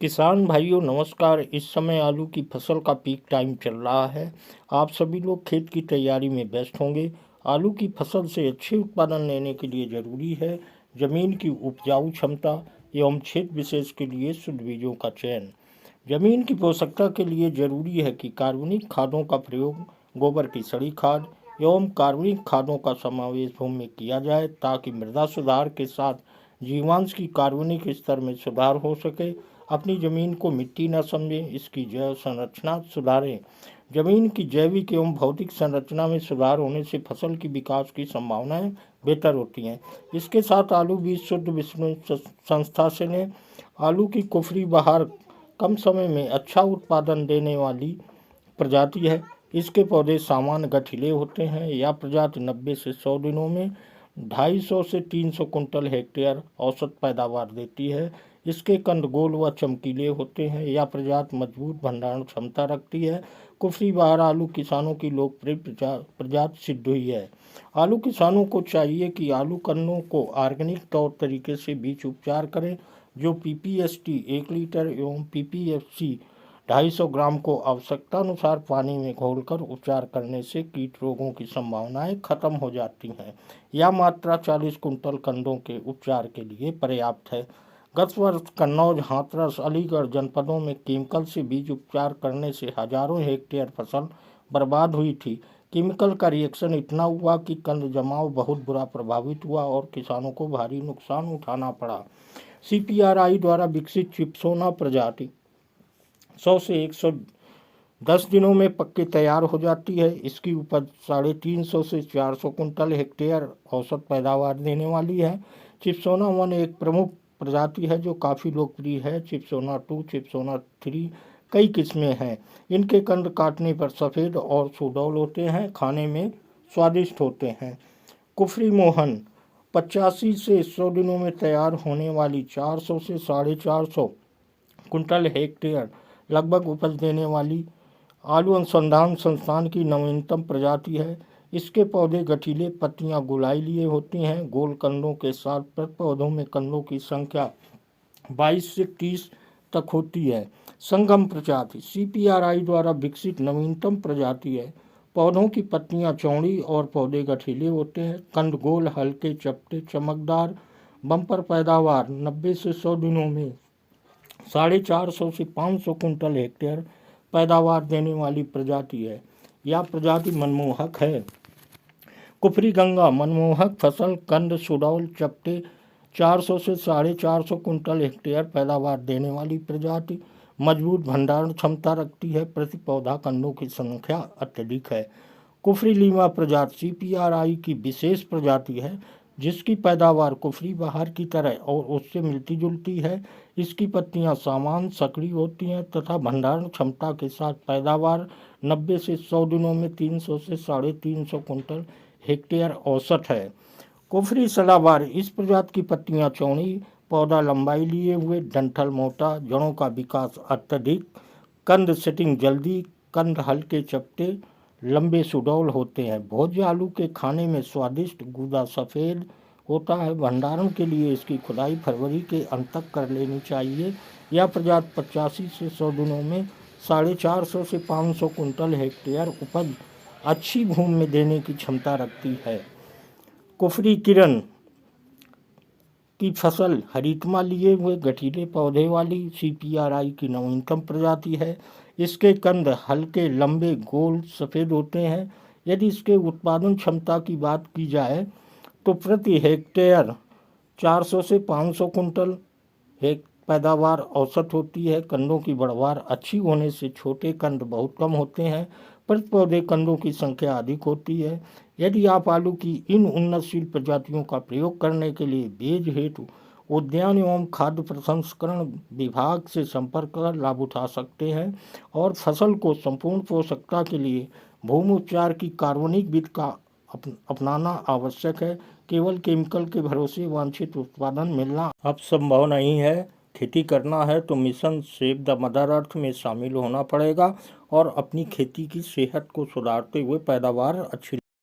किसान भाइयों नमस्कार। इस समय आलू की फसल का पीक टाइम चल रहा है। आप सभी लोग खेत की तैयारी में व्यस्त होंगे। आलू की फसल से अच्छे उत्पादन लेने के लिए ज़रूरी है ज़मीन की उपजाऊ क्षमता एवं क्षेत्र विशेष के लिए शुद्ध बीजों का चयन। ज़मीन की पोषकता के लिए ज़रूरी है कि कार्बनिक खादों का प्रयोग, गोबर की सड़ी खाद एवं कार्बनिक खादों का समावेश भूमि में किया जाए ताकि मृदा सुधार के साथ जीवांश की कार्बनिक स्तर में सुधार हो सके। अपनी ज़मीन को मिट्टी न समझें, इसकी जैव संरचना सुधारें। ज़मीन की जैविक एवं भौतिक संरचना में सुधार होने से फसल की विकास की संभावनाएं बेहतर होती हैं। इसके साथ आलू बीज शुद्ध विष्णु संस्था से लें। आलू की कुफरी बहार कम समय में अच्छा उत्पादन देने वाली प्रजाति है। इसके पौधे सामान्य गठीले होते हैं। यह प्रजाति 90 से 100 दिनों में 250 से 300 कुंटल हेक्टेयर औसत पैदावार देती है। इसके कंद गोल व चमकीले होते हैं। यह प्रजाति मजबूत भंडारण क्षमता रखती है। कुफरी बहार आलू किसानों की लोकप्रिय प्रजाति सिद्ध हुई है। आलू किसानों को चाहिए कि आलू कन्नों को ऑर्गेनिक तौर तरीके से बीज उपचार करें, जो पीपीएसटी 1 लीटर एवं पीपीएफसी 250 ग्राम को आवश्यकता अनुसार पानी में घोलकर उपचार करने से कीट रोगों की संभावनाएं खत्म हो जाती हैं। यह मात्रा 40 कुंटल कंदों के उपचार के लिए पर्याप्त है। गत वर्ष कन्नौज, हाथरस, अलीगढ़ जनपदों में केमिकल से बीज उपचार करने से हजारों हेक्टेयर फसल बर्बाद हुई थी। केमिकल का रिएक्शन इतना हुआ कि कंद जमाव बहुत बुरा प्रभावित हुआ और किसानों को भारी नुकसान उठाना पड़ा। सीपीआरआई द्वारा विकसित चिप्सोना प्रजाति 100 से 110 दिनों में पक्के तैयार हो जाती है। इसकी उपज 350 से 400 कुंटल हेक्टेयर औसत पैदावार देने वाली है। चिप्सोना 1 एक प्रमुख प्रजाति है जो काफ़ी लोकप्रिय है। चिप्सोना 2, चिप्सोना 3 कई किस्में हैं। इनके कंद काटने पर सफ़ेद और सुडौल होते हैं, खाने में स्वादिष्ट होते हैं। कुफरी मोहन 85 से 100 दिनों में तैयार होने वाली 400 से 450 कुंटल हेक्टेयर लगभग उपज देने वाली आलू अनुसंधान संस्थान की नवीनतम प्रजाति है। इसके पौधे गठीले, पत्तियां गोलाई लिए होती हैं। गोल कंदों के साथ प्रति पौधों में कंदों की संख्या 22 से 30 तक होती है। संगम प्रजाति सीपीआरआई द्वारा विकसित नवीनतम प्रजाति है। पौधों की पत्तियां चौड़ी और पौधे गठीले होते हैं। कंद गोल, हल्के, चपटे, चमकदार। बम्पर पैदावार 90 से 100 दिनों में 450 से 500 कुंटल हेक्टेयर पैदावार देने वाली प्रजाति है। यह प्रजाति मनमोहक है। कुफरी गंगा मनमोहक फसल, कंद सुडौल, चपटे, 400 से 450 कुंटल हेक्टेयर पैदावार देने वाली प्रजाति मजबूत भंडारण क्षमता रखती है। प्रति पौधा कंदों की संख्या अत्यधिक है। कुफरी लीमा प्रजाति सीपीआरआई की विशेष प्रजाति है जिसकी पैदावार कुफरी बहार की तरह और उससे मिलती जुलती है। इसकी पत्तियां सामान्य सक्रिय होती हैं तथा भंडारण क्षमता के साथ पैदावार 90 से 100 दिनों में 300 से 350 कुंटल हेक्टेयर औसत है। कुफरी सदाबहार इस प्रजाति की पत्तियां चौड़ी, पौधा लंबाई लिए हुए, डंठल मोटा, जड़ों का विकास अत्यधिक, कंद सेटिंग जल्दी, कंद हल्के चपटे, लंबे सुडौल होते हैं। भोज्य आलू के खाने में स्वादिष्ट, गूदा सफ़ेद होता है। भंडारण के लिए इसकी खुदाई फरवरी के अंत तक कर लेनी चाहिए। यह प्रजाति 85 से 100 दिनों में 450 से 500 कुंटल हेक्टेयर उपज अच्छी भूमि में देने की क्षमता रखती है। कुफरी किरण की फसल हरितमा लिए हुए गठीले पौधे वाली सीपीआरआई की नवीनतम प्रजाति है। इसके कंद हल्के, लंबे, गोल, सफ़ेद होते हैं। यदि इसके उत्पादन क्षमता की बात की जाए तो प्रति हेक्टेयर 400 से 500 कुंटल पैदावार औसत होती है। कंदों की बढ़वार अच्छी होने से छोटे कंद बहुत कम होते हैं। प्रति पौधे कंदों की संख्या अधिक होती है। यदि आप आलू की इन उन्नतशील प्रजातियों का प्रयोग करने के लिए बीज हेतु उद्यान एवं खाद्य प्रसंस्करण विभाग से संपर्क कर लाभ उठा सकते हैं और फसल को संपूर्ण पोषकता के लिए भूमि उपचार की कार्बनिक विधि का अपनाना आवश्यक है। केवल केमिकल के भरोसे वांछित उत्पादन मिलना अब संभव नहीं है। खेती करना है तो mission save the mother earth में शामिल होना पड़ेगा और अपनी खेती की सेहत को सुधारते हुए पैदावार अच्छी